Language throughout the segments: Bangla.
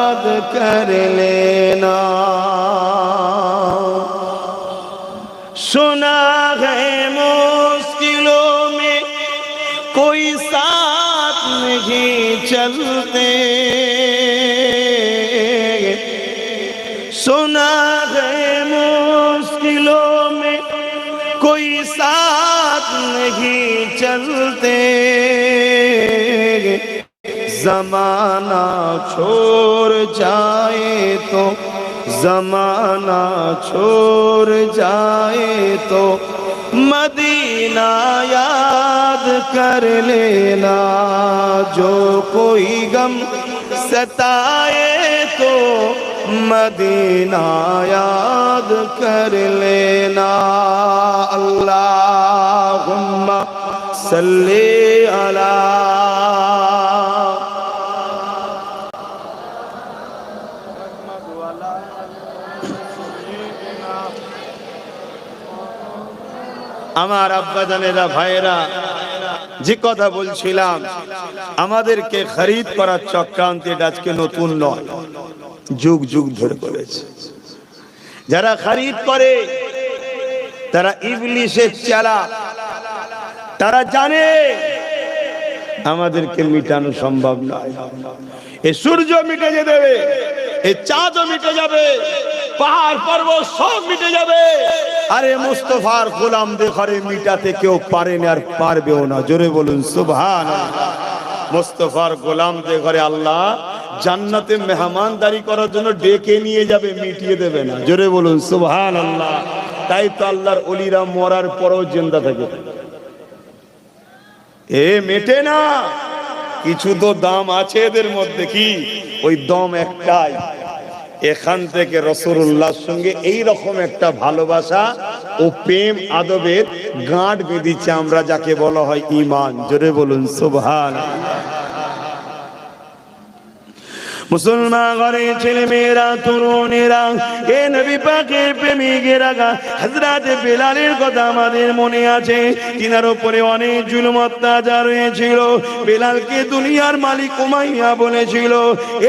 याद कर लेना। सुना है मुश्किलों में कोई साथ नहीं चलते, सुना है मुश्किलों में कोई साथ नहीं चलते, ज़माना छोड़ जाए तो, ज़माना छोड़ जाए तो मदीना याद कर लेना। जो कोई गम सताए तो मदीना याद कर लेना। अल्लाहुम्मा सल्ली अला। আমার আব্বাজানেরা ভাইরা, যে কথা বলছিলাম আমাদেরকে খরিদ করার চক্রান্ত এটা আজকে নতুন নয়, যুগ যুগ ধরে করেছে। যারা খরিদ করে তারা ইবলিসের চেলা, তারা জানে আমাদেরকে মিটানো সম্ভব নয়। এই সূর্য মিটে যাবে, এই চাঁদও মিটে যাবে, পাহাড় পর্বত সব মিটে যাবে, আরে মুস্তাফার গোলামদের ঘরে মিটাতে কেউ পারে না আর পারবেও না। জোরে বলুন সুবহানাল্লাহ। মুস্তাফার গোলামদের ঘরে আল্লাহ জান্নাতে মেহমানদারি করার জন্য ডেকে নিয়ে যাবে, মিটিয়ে দেবে না। জোরে বলুন সুবহানাল্লাহ। তাই তো আল্লাহর ওলিরা মরার পরও জিন্দা থাকে, এ মেটে না। কিছু তো দাম আছে এদের মধ্যে, কি ওই দম একটাই, এখান থেকে রাসূলুল্লাহর সঙ্গে এই রকম একটা ভালোবাসা ও প্রেম আদবের গাঁট বেঁধেছে আমরা, যাকে বলা হয় ঈমান। জোরে বলুন সুবহানাল্লাহ। মুসলমান ঘরের ছেলে মেয়েরা, তরুণেরা, এ নবী পাকের প্রেমিকেরা, হযরত বেলালের কথা আমাদের মনে আছে। তিনার উপরে অনেক জুলুম অত্যাচার হয়েছিল। বেলালকে দুনিয়ার মালিক উমাইয়া বলেছিল,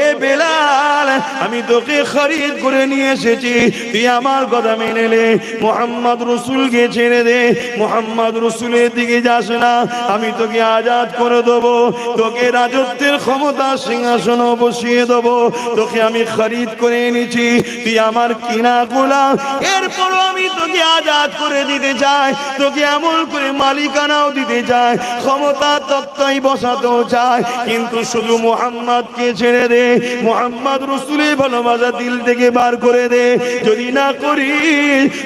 এ বেলাল, আমি তোকে খরিদ করে নিয়ে এসেছি, তুই আমার কথা মেনে নে, মুহাম্মদ রাসূলকে ছেড়ে দে, মুহাম্মদ রাসূলের দিকে যাস না, আমি তোকে আজাদ করে দেবো, তোকে রাজত্বের ক্ষমতা সিংহাসন বসিয়ে দেবো, তোকে আমি খরিদ করে এনেছি, তুই আমার কিনা গোলাম। এরপরও আমি তোকে আজাদ করে দিতে চাই, তোকে এমন করে মালিকানাও দিতে চাই, ক্ষমতা তক্তাই বসাতেও চাই, কিন্তু শুধু মুহাম্মদকে ছেড়ে দে, মুহাম্মদ রাসূলের ভালোবাসা দিল থেকে বার করে দে। যদি না করি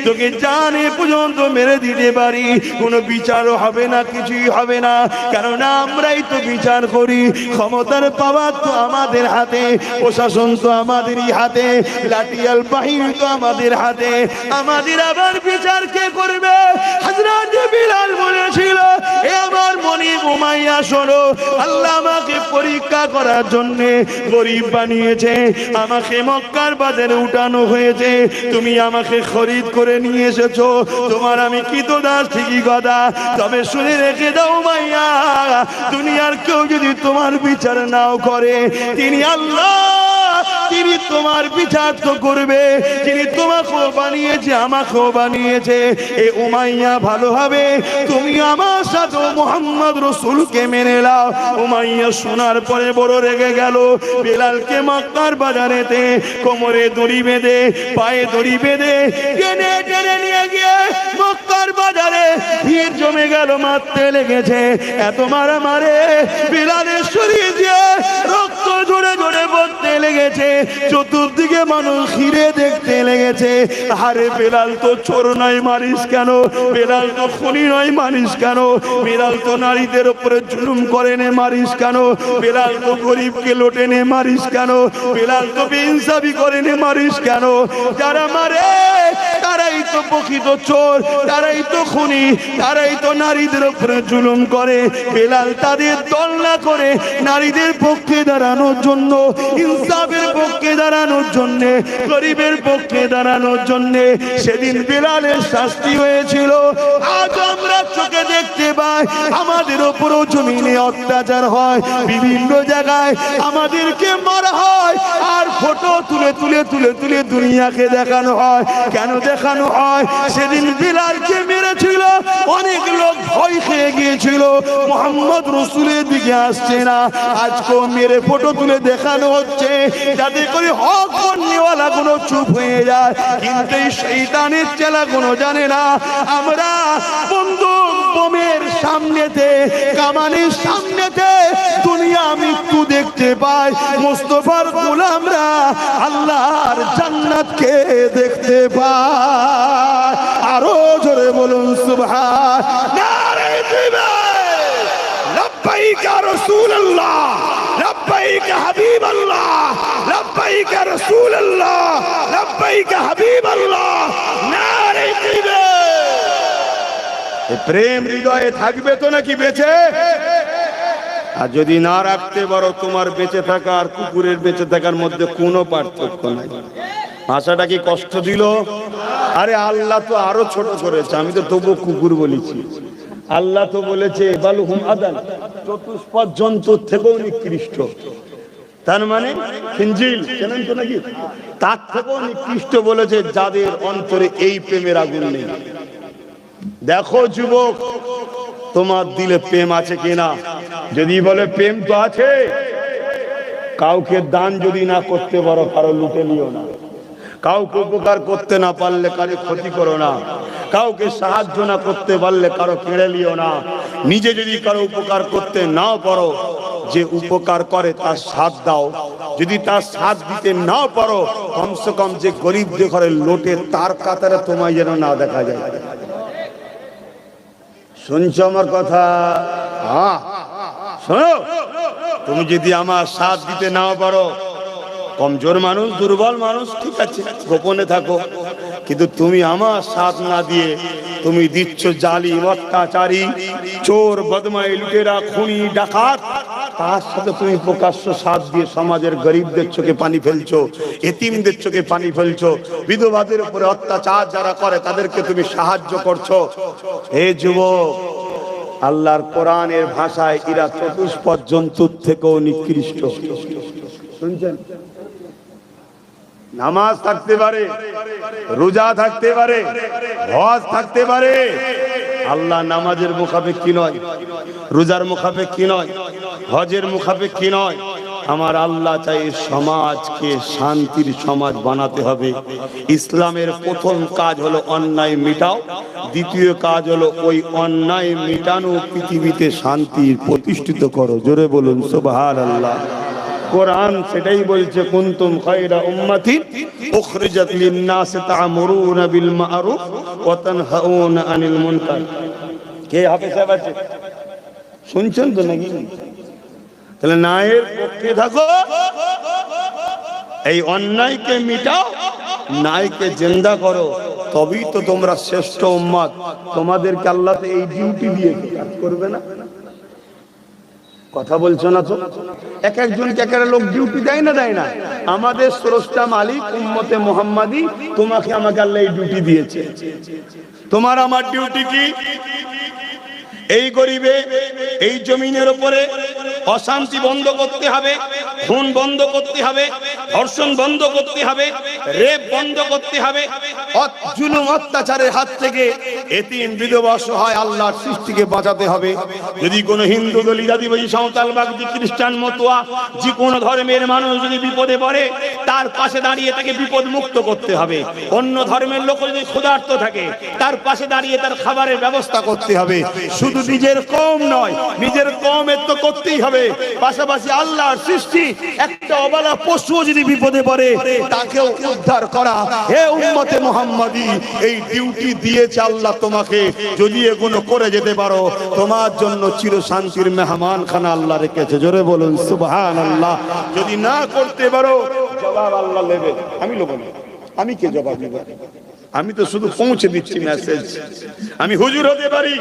তোকে জানে পর্যন্ত মেরে দিতে পারি, কোনো বিচারও হবে না, কিছুই হবে না, কেননা আমরাই তো বিচার করি। ক্ষমতার পাওয়ার তো আমাদের হাতে, প্রশাসন তো আমাদেরই হাতে, লাঠিয়াল বাহিনী তো আমাদের হাতে, আমাদের আবার বিচার কে করবে? হযরত বিলাল বলেছিল, এ আমার মনিব উমাইয়া শোনো, আল্লাহ আমাকে পরীক্ষা করার জন্য গরীব বানিয়েছে, আমাকে মক্কার বাজারে উঠানো হয়েছে, তুমি আমাকে খরিদ করে নিয়ে এসেছো, তোমার আমি কৃতদাস ঠিকই কথা, তবে শুনে রেখে দাও উমাইয়া, দুনিয়ার কেউ যদি তোমার বিচার নাও করে, তিনি আল্লাহ, তিনি তোমার বিচার তো করবে, তিনি তোমাকেও বানিয়েছে আমাকেও বানিয়েছে। এ উমাইয়া ভালো হবে তুমি আমার সাথে মুহাম্মদ রাসূলকে মেনে নাও। উমাইয়া শোনার পরে বড় রেগে গেল, বেলালকে মক্কার বাজারেতে কোমরে দড়ি বেঁধে, পায়ে দড়ি বেঁধে টেনে টেনে নিয়ে গিয়ে মক্কার বাজারে ভিড় জমে গেল, মারতে লেগেছে। এত মারা মারে বেলালের শরীর দিয়ে রক্ত ঝরে ঝরে পড়তে লেগেছে, চতুর্দিকে মানুষ ঘিরে দেখতে লেগেছে। আরে বেলাল তো চোর নয়, মারিস কেন? বেলাল তো খুনি নয়, মারিস কেন? বেলাল তো নারীদের উপরে জুলুম করে নে, মারিস কেন? বেলাল তো গরিবকে লোটে নে, মারিস কেন? বেলাল তো বেইনসাফি করে নে, মারিস কেন? যারা মারে তারাই তো প্রকৃত চোর, তারাই তো খুনি, তারাই তো নারীদের উপরে জুলুম করে। বেলাল তাদের দল না করে নারীদের পক্ষে দাঁড়ানোর জন্য, ইনসাফের পক্ষে দাঁড়ানোর জন্য, গরিবের পক্ষে দাঁড়ানোর জন্য সেদিন বেলালের শাস্তি হয়েছিল। আজ আমরা চোখে দেখতে পাই আমাদের উপরও জমিনে অত্যাচার হয়, বিভিন্ন জায়গায় আমাদেরকে মারা হয়, আর তুলে তুলে তুলে তুলে দুনিয়াকে দেখানো হয়। কেন দেখানো হয়? সেদিন বিলালকে মেরেছিল, অনেক লোক ভয় খেয়ে গিয়েছিল, মোহাম্মদ রসুলের দিকে আসছে না। আজকেও মেরে ফটো তুলে দেখানো হচ্ছে যাতে করে হক বন্যওয়ালা কোনো চুপ হয়ে যায়। কিন্তু এই শয়তানের চেলা কোনো জানে না আমরা বন্দুক বোমের সামনেতে, কামানের সামনেতে দুনিয়া মৃত্যু দেখতে পাই, মুস্তাফার গোলামরা আল্লাহর জান্নাতকে দেখতে পায়। আরো জোরে বলুন সুবহান। নারে তাকবীর, লব্বাইক ইয়া রাসূলুল্লাহ, লব্বাইক ইয়া হাবিবাল্লাহ, লব্বাইক ইয়া রাসূলুল্লাহ, লব্বাইক ইয়া হাবিবাল্লাহ। নারে তাকবীর। এই প্রেম হৃদয়ে থাকবে তো নাকি বেঁচে? আর যদি না রাখতে পারো, তোমার বেঁচে থাকা আর কুকুরের বেঁচে থাকার মধ্যে কোনো পার্থক্য নাই। ভাষাটা কি কষ্ট দিল? আরে আল্লাহ তো আরো ছোট করেছে, আমি তো তবু কুকুর বলেছি। আল্লাহ তো বলেছে বালুহুম আদাল, চতুষ্পদ জন্তুর থেকেও নিকৃষ্ট। তার মানে খিঞ্জিল জানেন তো নাকি, তার থেকেও নিকৃষ্ট বলেছে যাদের অন্তরে এই প্রেমের আগুন নেই। দেখো যুবক, তোমার দিলে প্রেম আছে কিনা? যদি বলে প্রেম তো আছে, কাউকে দান যদি না করতে পারো কারো লুটে নিও না, কাউকে উপকার করতে না পারলে কারো ক্ষতি করো না, কাউকে সাহায্য না করতে পারলে কারো কেড়ে নিও না। নিজে যদি কারো উপকার করতে নাও পারো, যে উপকার করে তার সাথ দাও। যদি তার সাথ দিতে নাও পারো, কমসে কম যে গরিব যে ঘরে লোটে তার কাতারে তোমায় যেন না দেখা যায়। শুনছো আমার কথা? হ্যাঁ শোনো, তুমি যদি আমার সাথ দিতে নাও পারো, কমজোর মানুষ, দুর্বল মানুষ, ঠিক আছে গোপনে থাকো, কিন্তু তুমি আমার সাথ না দিয়ে তুমি দিচ্ছ জালিম, অত্যাচারী, চোর, বদমাই, লুটেরা, খুনি, ডাকাত, তার সাথে তুমি প্রকাশ্য সাথ দিয়ে সমাজের গরিবদের চোখে পানি ফেলছো, এতিমদের চোখে পানি ফেলছো, বিধবাদের উপরে অত্যাচার যারা করে তাদেরকে তুমি সাহায্য করছো। হে যুবক, আল্লাহর কোরআনের ভাষায় এরা চতুষ্পদ জন্তুর থেকেও নিকৃষ্ট। শুনছেন? নামাজ থাকতে পারে, রোজা থাকতে পারে, হজ থাকতে পারে, আল্লাহ নামাজের মুখাপেক্ষী নয়, রোজার মুখাপেক্ষী নয়, হজের মুখাপেক্ষী নয়। আমার আল্লাহ চাই সমাজকে শান্তির সমাজ বানাতে হবে। ইসলামের প্রথম কাজ হলো অন্যায় মিটাও, দ্বিতীয় কাজ হলো ওই অন্যায় মিটানো পৃথিবীতে শান্তি প্রতিষ্ঠিত করো। জোরে বলুন সুবহানাল্লাহ। কোরআন সেটাই বলছে, কুনতুম খায়রা উম্মাতিন উখরিজাত লিন-নাস তা'মুরুনা বিল মা'রুফ ওয়া তানহাউনা আনিল মুনকার। কে হাফেজ সাহেব আছে? শুনছেন তো নাকি? তাহলে ন্যায়ের পক্ষে থাকো, এই অন্যায়কে মিটাও, ন্যায়কে জিন্দা করো, তবেই তো তোমরা শ্রেষ্ঠ উম্মত। তোমাদেরকে আল্লাহ এই ডিউটি দিয়েছে, কাজ করবে না? কথা বলছো না তো? এক একজনকে এক একটা লোক ডিউটি দেয় না, দেয় না? আমাদের স্রষ্টা মালিক উম্মতে মুহাম্মাদি, তোমাকে আমাকে আল্লাহ এই ডিউটি দিয়েছে। তোমার আমার ডিউটি কি? এই গরিবে, এই জমিনের উপরে অশান্তি বন্ধ করতে হবে, খুন বন্ধ করতে হবে, ধর্ষণ বন্ধ করতে হবে, রেপ বন্ধ করতে হবে, জুলুম অত্যাচারের হাত থেকে এতিম, বিধবা, অসহায় আল্লাহর সৃষ্টিকে বাঁচাতে হবে। যদি কোনো হিন্দু, দলিত, আদিবাসী, সাঁওতাল, বাগদি, খ্রিস্টান, মতুয়া, যে কোনো ধর্মের মানুষ যদি বিপদে পড়ে, তার পাশে দাঁড়িয়ে তাকে বিপদ মুক্ত করতে হবে। অন্য ধর্মের লোক যদি ক্ষুধার্ত থাকে, তার পাশে দাঁড়িয়ে তার খাবারের ব্যবস্থা করতে হবে। শুধু নিজের কওম নয়, নিজের কওমের তো করতেই হবে, পাশাপাশি আল্লাহর সৃষ্টি একটা অবলা পশুও যদি বিপদে পড়ে তাকেও উদ্ধার করা। হে উম্মতে মুহাম্মাদি, এই ডিউটি দিয়েছে আল্লাহ তোমাকে। যদি এগুলো করে যেতে পারো, তোমার জন্য চির শান্তির মেহমানখানা আল্লাহ রেখেছে। জোরে বলুন সুবহানাল্লাহ। যদি না করতে পারো, জবাব আল্লাহ নেবে, আমি লোক না, আমি কে জবাব দেব? আমি তো শুধু পৌঁছে দিচ্ছি মেসেজ। আমি হুজুর হতে পারি,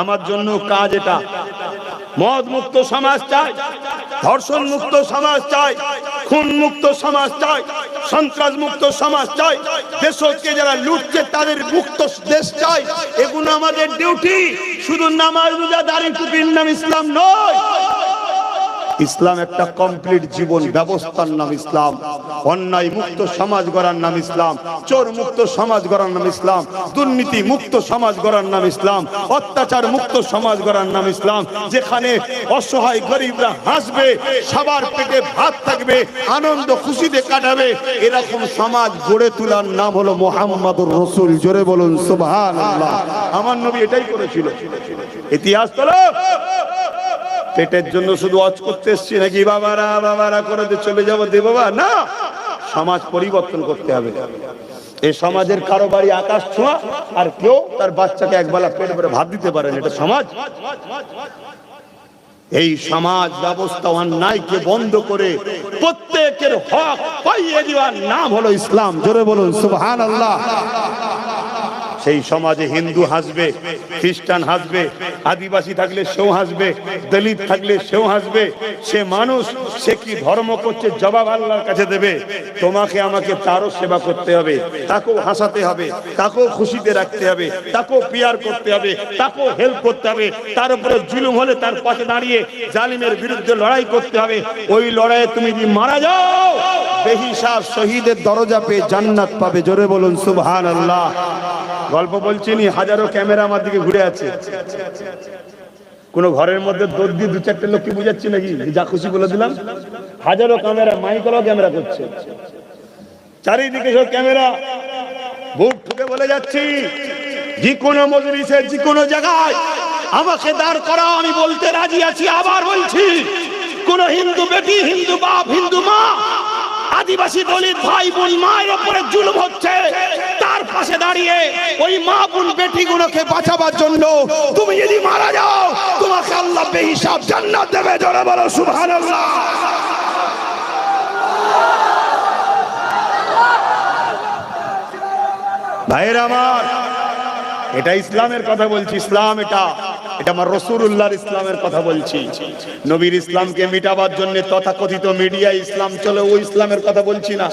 আমার জন্য কাজ এটা। মদ মুক্ত সমাজ চাই, ধর্ষণ মুক্ত সমাজ চাই, খুন মুক্ত সমাজ চাই, সন্ত্রাস মুক্ত সমাজ চাই, দেশকে যারা লুটছে তাদের মুক্ত দেশ চাই। এগুলো আমাদের ডিউটি। শুধু নামাজ, রোজা, দাড়ি, টুপির নাম ইসলাম নয়। ইসলাম একটা কমপ্লিট জীবন ব্যবস্থার নাম ইসলাম। অন্যায় মুক্ত সমাজ গড়ার নাম ইসলাম, চোর মুক্ত সমাজ গড়ার নাম ইসলাম, দুর্নীতি মুক্ত সমাজ গড়ার নাম ইসলাম, অত্যাচার মুক্ত সমাজ গড়ার নাম ইসলাম। যেখানে অসহায় গরিবরা হাসবে, সবার পেটে ভাত থাকবে, আনন্দ খুশিতে কাটাবে, এরকম সমাজ গড়ে তোলার নাম হলো মুহাম্মাদুর রাসূল। জোরে বলুন সুবহানাল্লাহ। আমার নবী এটাই করেছিল। ইতিহাস তোলো। পেটের জন্য শুধু ওয়াজ করতে এসছি নাকি বাবারা বাবারা করে চলে যাবো দে বাবা, না, সমাজ পরিবর্তন করতে হবে। এই সমাজের কারো বাড়ি আকাশ ছোঁয়া আর কেউ তার বাচ্চাকে একবেলা পেট ভরে ভাত দিতে পারেন, এটা সমাজ? এই সমাজ ব্যবস্থা অন্যায়কে বন্ধ করে প্রত্যেকের হক পাইয়ে দেওয়ার নাম হলো ইসলাম। জোরে বলুন সুবহানাল্লাহ। সেই সমাজে হিন্দু হাসবে, খ্রিস্টান হাসবে, আদিবাসী থাকলে সেও হাসবে, দলিত থাকলে সেও হাসবে। সে মানুষ, সে কি ধর্ম করছে জবাব আল্লাহর কাছে দেবে। তোমাকে আমাকে তারও সেবা করতে হবে, তাকেও হাসাতে হবে, তাকেও খুশিতে রাখতে হবে, তাকেও পিয়ার করতে হবে, তাকেও হেল্প করতে হবে। তার উপরে জুলুম হলে তার পাশে দাঁড়িয়ে জালিমের বিরুদ্ধে লড়াই করতে হবে। ওই লড়াইয়ে তুমি যদি মারা যাও, বেহিসাব শহীদের দরজা পেয়ে জান্নাত পাবে। জোরে বলুন সুবহানাল্লাহ। গল্প বলছি নি, হাজারো ক্যামেরা আমার দিকে ঘুরে আছে। কোন ঘরের মধ্যে দৌড় দিয়ে দু চারটে লোককে বুঝাচ্ছি নাকি যা খুশি বলে দিলাম? হাজারো ক্যামেরা, মাইকলাও ক্যামেরা করছে, চারিদিকে সব ক্যামেরা। বুক ঠুকে বলে যাচ্ছি, যে কোনো মজলিসে, যে কোনো জায়গায় আমাকে দাঁড় করাও, আমি বলতে রাজি আছি। আবার বলছি, কোন হিন্দু বেটি, হিন্দু বাপ, হিন্দু মা, আদিবাসী দলিত ভাই বোন মায়ের উপরে জুলুম হচ্ছে, তার পাশে দাঁড়িয়ে ওই মা বোন বেটি গুলোকে বাঁচাবার জন্য তুমি যদি মারা যাও, তোমাকে আল্লাহ বেহিসাব জান্নাত দেবে। জোরে বলো সুবহানাল্লাহ। ভাইরা আমার, এটা ইসলামের কথা বলছি। ইসলাম এটা আমার রাসূলুল্লাহর ইসলামের কথা বলছি। নবীর ইসলামকে মিটাবার জন্য তথাকথিত মিডিয়া ইসলাম চলে, ওই ইসলামের কথা বলছি না।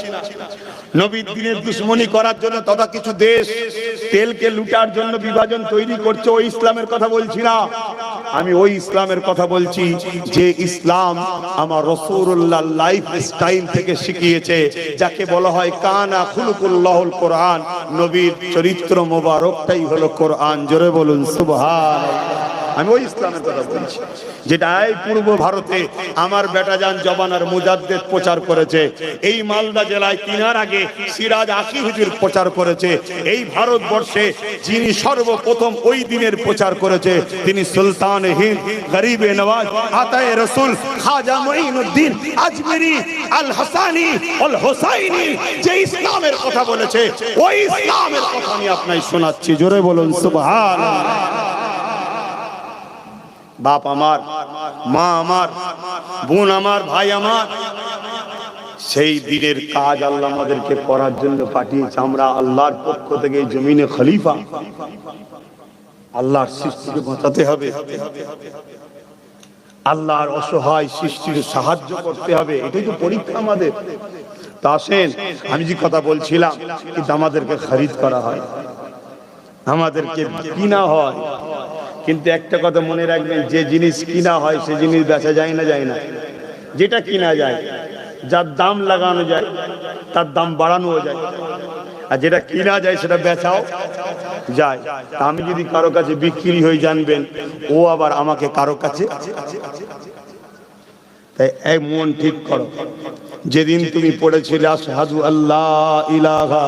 নবীর দিনের দুশ্মনী করার জন্য তথা কিছু দেশ তেলকে লুটার জন্য বিভাজন তৈরি করছে, ওই ইসলামের কথা বলছি না। আমি ওই ইসলামের কথা বলছি যে ইসলাম আমার রাসূলুল্লাহর লাইফ স্টাইল থেকে শিখিয়েছে, যাকে বলা হয় কানা খুলুকুল্লাহুল কোরআন। নবীর চরিত্র মোবারকটাই হলো কোরআন। জোরে বলুন সুবহানাল্লাহ। আমি ওই ইসলামের কথা বলছি যেটা এই পূর্ব ভারতে আমার বেটাজান জবানার মুজাদ্দেদ প্রচার করেছে। এই মালদা জেলায় কিনার আগে সিরাজ আকি হুজুর প্রচার করেছে। এই ভারতবর্ষে যিনি সর্বপ্রথম ওই দিনের প্রচার করেছে, তিনি সুলতান হিন্দ, গরিবে নওয়াজ, আতায়ে রসুল খাজা মুঈনুদ্দিন আজমিরি আল হাসানি আল হুসাইনি যে ইসলামের কথা বলেছে, ওই ইসলামের কথা আমি আপনাকে শোনাচ্ছি। জোরে বলুন সুবহানাল্লাহ। বাপ আমার, মা আমার, বোন আমার, ভাই আমার, সেই দিনের কাজ আল্লাহ আমাদেরকে করার জন্য পাঠিয়েছে। আমরা আল্লাহর পক্ষ থেকে এই জমিনে খলিফা, আল্লাহর সৃষ্টিকে বাঁচাতে হবে, আল্লাহর অসহায় সৃষ্টির সাহায্য করতে হবে। এটাই তো পরীক্ষা আমাদের। তা আসেন, আমি যে কথা বলছিলাম, কিন্তু আমাদেরকে খরিদ করা হয়, আমাদেরকে কিনা হয়। কিন্তু একটা কথা মনে রাখবেন, যে জিনিস কিনা হয় সে জিনিস বেচা যায় না, যায় না। যেটা কিনা যায়, যার দাম লাগানো যায়, তার দাম বাড়ানো যায়, আর যেটা কিনা যায় সেটা বেচাও যায়। তা আমি যদি কারো কাছে বিক্রি হয়ে, জানবেন ও আবার আমাকে কারো কাছে। তাই এক মন ঠিক করো, যেদিন তুমি পড়েছিলে আশহাদু আল্লা ইলাহা